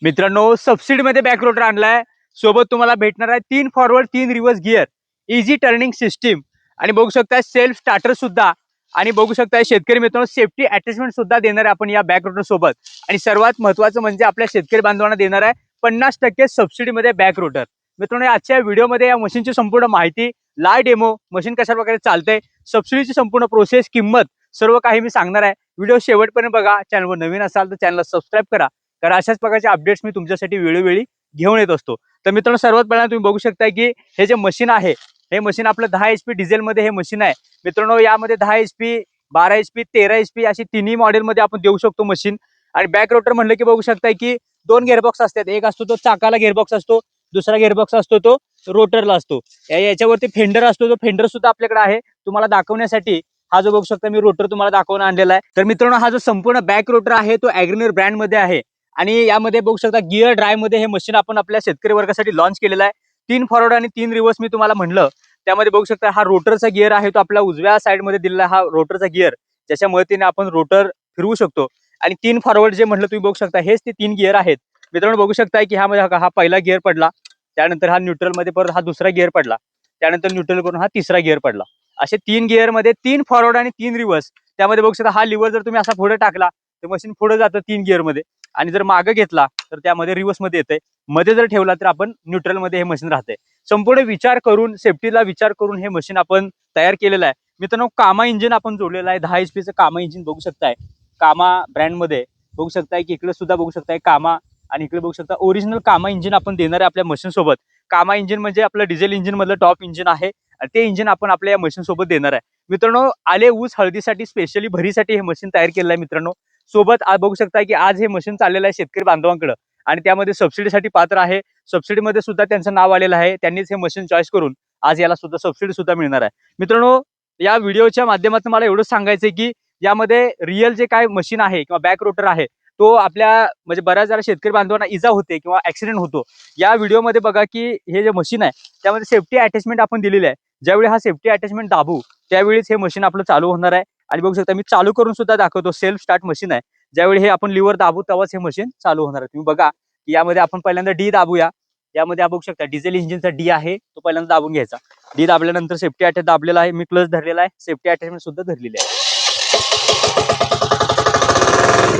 मित्रांनो, सबसिडीमध्ये back rotor आणलाय. सोबत तुम्हाला भेटणार आहे 3 forward 3 reverse gear, easy turning system आणि बघू शकता सेल्फ स्टार्टर सुद्धा. आणि बघू शकता शेतकरी मित्रांनो, सेफ्टी अटॅचमेंट सुद्धा देणार आहे आपण या बॅक रोटर सोबत. आणि सर्वात महत्त्वाचं म्हणजे आपल्या शेतकरी बांधवांना देणार आहे 50% सबसिडीमध्ये बॅक रोटर. मित्रांनो, आजच्या व्हिडिओमध्ये या मशीनची संपूर्ण माहिती, लाईव्ह डेमो, मशीन कशा प्रकारे चालते, सबसिडीची संपूर्ण प्रोसेस, किंमत सर्व काही मी सांगणार आहे. व्हिडिओ शेवटपर्यंत बघा. चॅनलवर नवीन असाल तर चॅनलला सबस्क्राईब करा, कारण अशाच प्रकारचे अपडेट्स मी तुमच्यासाठी वेळोवेळी घेऊन येत असतो. तर मित्रांनो, सर्वात पहिल्यांदा तुम्ही बघू शकता की हे जे मशीन आहे, हे मशीन आपलं 10 HP डिझेलमध्ये हे मशीन आहे. मित्रांनो, यामध्ये 10 HP, 12 HP, 13 HP अशी तिन्ही मॉडेलमध्ये आपण देऊ शकतो मशीन. आणि बॅक रोटर म्हणलं की बघू शकता की 2 गिअरबॉक्स असतात. एक असतो तो चाकाला गिअरबॉक्स असतो, दुसरा गिअरबॉक्स असतो तो रोटरला असतो. याच्यावरती फेंडर असतो, तो फेंडर सुद्धा आपल्याकडे आहे. तुम्हाला दाखवण्यासाठी हा जो बघू शकता मी रोटर तुम्हाला दाखवून आणलेला आहे. तर मित्रांनो, हा जो संपूर्ण बॅक रोटर आहे तो ॲग्रनर ब्रँड मध्ये आहे. आणि यामध्ये बघू शकता गिअर ड्राईव्ह मध्ये हे मशीन आपण आपल्या शेतकरी वर्गासाठी लॉन्च केलेलं आहे. 3 फॉरवर्ड आणि 3 रिव्हर्स मी तुम्हाला म्हणलं. त्यामध्ये बघू शकता हा रोटरचा गिअर आहे, तो आपल्या उजव्या साईड मध्ये दिलेला हा रोटरचा गिअर, ज्याच्या मदतीने आपण रोटर फिरवू शकतो. आणि 3 फॉरवर्ड जे म्हटलं तुम्ही बघू शकता, हेच ते 3 गिअर आहेत. मित्रांनो, बघू शकता की हा पहिला गिअर पडला, त्यानंतर हा न्यूट्रल मध्ये परत हा दुसरा गिअर पडला, त्यानंतर न्यूट्रल करून हा तिसरा गिअर पडला. असे 3 गिअर मध्ये 3 फॉरवर्ड आणि 3 रिव्हर्स. त्यामध्ये बघू शकता हा लिव्हर जर तुम्ही असा पुढे टाकला तर मशीन पुढे जातं 3 गिअर मध्ये, आणि जर मागे घेतला तर त्यामध्ये रिव्हर्स मध्ये येते. मध्ये जर ठेवला तर आपण न्यूट्रल मध्ये हे मशीन राहते. संपूर्ण विचार करून, सेफ्टीला विचार करून हे मशीन आपण तयार केलेलं आहे. मित्रांनो, कामा इंजिन आपण जोडलेलं आहे. 10 HP चं कामा इंजिन बघू शकताय, कामा ब्रँड मध्ये. बघू शकताय की इकडे सुद्धा बघू शकताय कामा, आणि इकडे बघू शकता ओरिजिनल कामा इंजिन आपण देणार आहे आपल्या मशीन सोबत. कामा इंजिन म्हणजे आपलं डिझेल इंजिन मधलं टॉप इंजिन आहे, आणि ते इंजिन आपण आपल्या या मशीन सोबत देणार आहे. मित्रांनो, आले ऊस हळदीसाठी स्पेशली भरीसाठी हे मशीन तयार केलेलं आहे. मित्रांनो, सोबत आज बघू शकता की आज हे मशीन चाललेलं आहे शेतकरी बांधवांकडे, आणि त्यामध्ये सबसिडीसाठी पात्र आहे. सबसिडीमध्ये सुद्धा त्यांचं नाव आलेलं आहे. त्यांनीच हे मशीन चॉईस करून आज याला सुद्धा सबसिडी सुद्धा मिळणार आहे. मित्रांनो, या व्हिडिओच्या माध्यमातून मला एवढंच सांगायचंय की यामध्ये रिअल जे काय मशीन आहे किंवा बॅक रोटर आहे, तो आपल्या म्हणजे बऱ्याच जरा शेतकरी बांधवांना इजा होते किंवा ऍक्सिडेंट होतो. या व्हिडिओमध्ये बघा की हे जे मशीन आहे त्यामध्ये सेफ्टी अटॅचमेंट आपण दिलेली आहे. ज्यावेळी हा सेफ्टी अटॅचमेंट दाबू त्यावेळीच हे मशीन आपलं चालू होणार आहे. आणि बघू शकता मी चालू करून सुद्धा दाखवतो. सेल्फ स्टार्ट मशीन आहे. ज्यावेळी हे आपण लिव्हर दाबू तेव्हाच हे मशीन चालू होणार आहे. तुम्ही बघा की यामध्ये आपण पहिल्यांदा डी दाबूया. यामध्ये बघू शकता डिझेल इंजिनचा डी आहे, तो पहिल्यांदा दाबून घ्यायचा. डी दाबल्यानंतर सेफ्टी अटॅच दाबलेला आहे, मी क्लच धरलेला आहे, सेफ्टी अटॅचमेंट सुद्धा धरलेली आहे.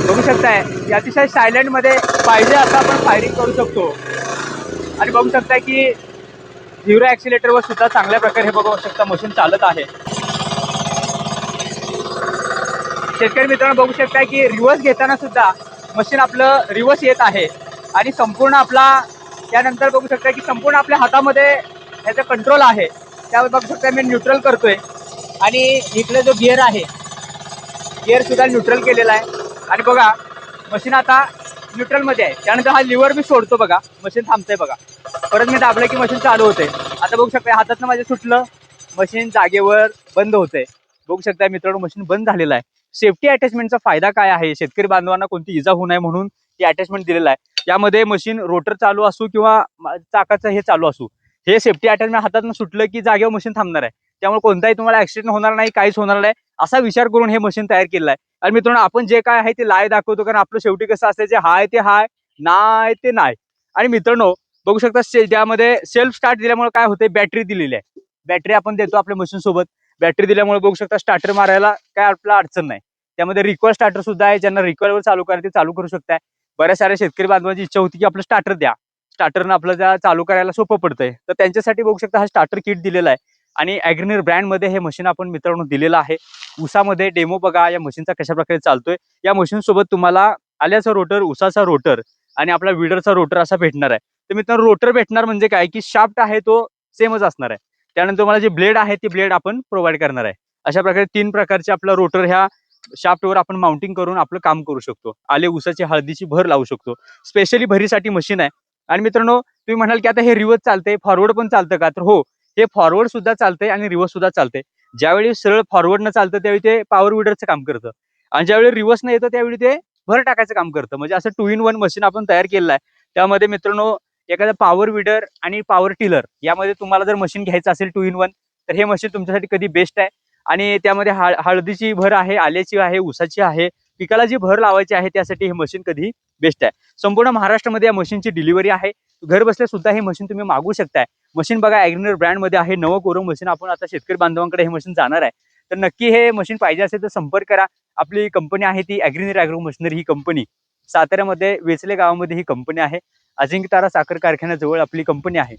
बघू शकताय की अतिशय सायलेंट मध्ये पाहिजे असं आपण फायरिंग करू शकतो. आणि बघू शकताय की 0 ऍक्सिलेटर वर सुद्धा चांगल्या प्रकारे हे बघू शकता मशीन चालत आहे. शेतकरी मित्रांनो, बघू शकता की रिव्हर्स घेताना सुद्धा मशीन आपलं रिव्हर्स येत आहे. आणि संपूर्ण आपला त्यानंतर बघू शकता की संपूर्ण आपल्या हातामध्ये ह्याचा कंट्रोल आहे. त्यावर बघू शकता मी न्यूट्रल करतोय, आणि इकडे जो गिअर आहे, गिअर सुद्धा न्यूट्रल केलेला आहे. आणि बघा मशीन आता न्यूट्रल मध्ये आहे. त्यानंतर हा लिव्हर मी सोडतो, बघा मशीन थांबतंय. बघा परत मी दाबलं की मशीन चालू होते. आता बघू शकता हातातनं माझे सुटलं, मशीन जागेवर बंद होते. बघू शकता मित्रांनो, मशीन बंद झालेलं आहे. सेफ्टी अटॅचमेंटचा फायदा काय आहे, शेतकरी बांधवांना कोणती इजा होऊ नये म्हणून हे अटॅचमेंट दिलेलं आहे. यामध्ये मशीन रोटर चालू असू किंवा चाकाचं हे चालू असू, हे सेफ्टी अटॅचमेंट हातातून सुटलं की जागेवर मशीन थांबणार आहे. त्यामुळे कोणताही तुम्हाला ऍक्सिडेंट होणार नाही, काहीच होणार नाही, असा विचार करून हे मशीन तयार केलेलं आहे. आणि मित्रांनो, आपण जे काय आहे ते लाय दाखवतो, कारण आपलं शेवटी कसं असतं, जे हाय ते हाय, नाही ते नाही. आणि मित्रांनो, बघू शकता त्यामध्ये सेल्फ स्टार्ट दिल्यामुळे काय होते, बॅटरी दिलेली आहे. बॅटरी आपण देतो आपल्या मशीन सोबत. बॅटरी दिल्यामुळे बघू शकता स्टार्टर मारायला काय आपला अडचण नाही. त्यामध्ये रिकॉईल स्टार्टर सुद्धा आहे, ज्यांना रिकॉईलवर चालू करायचं ते चालू करू शकताय. बऱ्याच साऱ्या शेतकरी बांधवांची इच्छा होती की आपलं स्टार्टर द्या, स्टार्टरनं आपलं चालू करायला सोपं पडतंय. तर त्यांच्यासाठी बघू शकता हा स्टार्टर किट दिलेला आहे. आणि ॲग्रनर ब्रँड मध्ये हे मशीन आपण मित्रांनो दिलेलं आहे. उसामध्ये डेमो बघा या मशीनचा कशा प्रकारे चालतोय. या मशीन सोबत तुम्हाला आल्याचा रोटर, उसाचा रोटर आणि आपला विडरचा रोटर असा भेटणार आहे. तर मित्रांनो, रोटर भेटणार म्हणजे काय की शाफ्ट आहे तो सेमच असणार आहे. त्यानंतर तुम्हाला जे ब्लेड आहे ते ब्लेड आपण प्रोव्हाइड करणार आहे. अशा प्रकारे 3 प्रकारचे आपला रोटर ह्या शाफ्टवर आपण माउंटिंग करून आपलं काम करू शकतो. आले ऊसाची हळदीची भर लावू शकतो. स्पेशली भरीसाठी मशीन आहे. आणि मित्रांनो, तुम्ही म्हणाल की आता हे रिव्हर्स चालतंय, फॉरवर्ड पण चालतं का, तर हो, हे फॉरवर्ड सुद्धा चालतंय आणि रिव्हर्स सुद्धा चालतंय. ज्यावेळी सरळ फॉरवर्ड न चालतं त्यावेळी ते पॉवर विडरचं काम करतं, आणि ज्यावेळी रिव्हर्स न येतं त्यावेळी ते भर टाकायचं काम करतं. म्हणजे असं 2 in 1 मशीन आपण तयार केलेलं आहे. त्यामध्ये मित्रांनो, एखादा पॉवर विडर आणि पॉवर टिलर यामध्ये तुम्हाला जर मशीन घ्यायचं असेल 2 in 1, तर हे मशीन तुमच्यासाठी कधी बेस्ट आहे. आणि त्यामध्ये हळदीची भर आहे, आल्याची आहे, ऊसाची आहे. पिकाला जी भर लावायची आहे त्यासाठी हे मशीन कधी बेस्ट आहे. संपूर्ण महाराष्ट्रामध्ये या मशीनची डिलिव्हरी आहे. घर बसल्या सुद्धा हे मशीन तुम्ही मागवू शकताय. मशीन बघा ॲग्रीनर ब्रँडमध्ये आहे. नवं कोरं मशीन आपण आता शेतकरी बांधवांकडे हे मशीन जाणार आहे. तर नक्की हे मशीन पाहिजे असेल तर संपर्क करा. आपली कंपनी आहे ती ॲग्रीनर ॲग्रो मशिनरी ही कंपनी साताऱ्यामध्ये वेचले गावामध्ये ही कंपनी आहे. अजिंक्यतारा साखर कारखान्याजवळ आपली कंपनी आहे.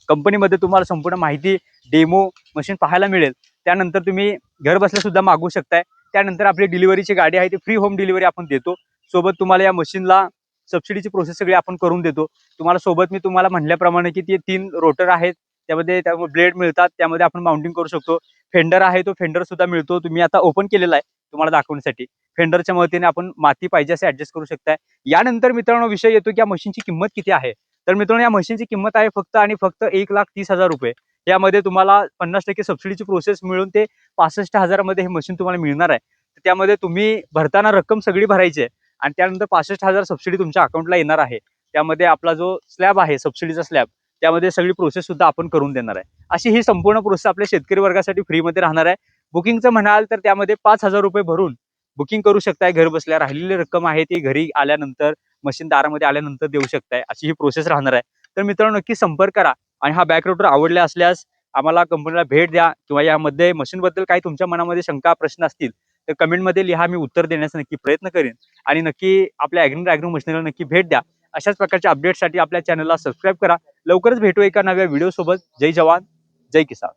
कंपनीमध्ये तुम्हाला संपूर्ण माहिती, डेमो, मशीन पाहायला मिळेल. त्यानंतर तुम्ही घर बसल्या सुद्धा मागवू शकताय. त्यानंतर आपली डिलिव्हरीची गाडी आहे ती फ्री होम डिलिव्हरी आपण देतो. सोबत तुम्हाला या मशीनला सबसिडीची प्रोसेस सगळी आपण करून देतो. तुम्हाला सोबत मी तुम्हाला म्हणल्याप्रमाणे की ते 3 रोटर आहेत. त्यामध्ये ब्लेड मिळतात. त्यामध्ये आपण माउंटिंग करू शकतो. फेंडर आहे तो फेंडर सुद्धा मिळतो. तुम्ही आता ओपन केलेला आहे तुम्हाला दाखवण्यासाठी. फेंडरच्या मदतीने आपण माती पाहिजे असे ऍडजस्ट करू शकताय. यानंतर मित्रांनो विषय येतो की या मशीनची किंमत किती आहे. तर मित्रांनो या मशीनची किंमत आहे फक्त आणि फक्त 1,30,000 रुपये. यामध्ये तुम्हाला 50% सबसिडीची प्रोसेस मिळून ते 65,000 मध्ये हे मशीन तुम्हाला मिळणार आहे. त्यामध्ये तुम्ही भरताना रक्कम सगळी भरायची आहे आणि त्यानंतर 65,000 सबसिडी तुमच्या अकाउंटला येणार आहे. त्यामध्ये आपला जो स्लॅब आहे सबसिडीचा स्लॅब त्यामध्ये सगळी प्रोसेस सुद्धा आपण करून देणार आहे. अशी ही संपूर्ण प्रोसेस आपल्या शेतकरी वर्गासाठी फ्रीमध्ये राहणार आहे. बुकिंगचं म्हणाल तर त्यामध्ये 5,000 रुपये भरून बुकिंग करू शकताय. घर बसल्या राहिलेली रक्कम आहे ती घरी आल्यानंतर मशीन दारामध्ये आल्यानंतर देऊ शकताय. अशी ही प्रोसेस राहणार आहे. तर मित्रांनो नक्की संपर्क करा आणि हा बॅक रोटर आवडला असल्यास आम्हाला कंपनीला भेट द्या किंवा यामध्ये मशीनबद्दल काही तुमच्या मनामध्ये शंका प्रश्न असतील तर कमेंटमध्ये लिहा. मी उत्तर देण्याचा नक्की प्रयत्न करेन आणि नक्की आपल्या ॲग्रो मशीनला नक्की भेट द्या. अशाच प्रकारच्या अपडेटसाठी आपल्या चॅनलला सबस्क्राईब करा. लवकरच भेटू एका नव्या व्हिडिओ सोबत. जय जवान जय किसान.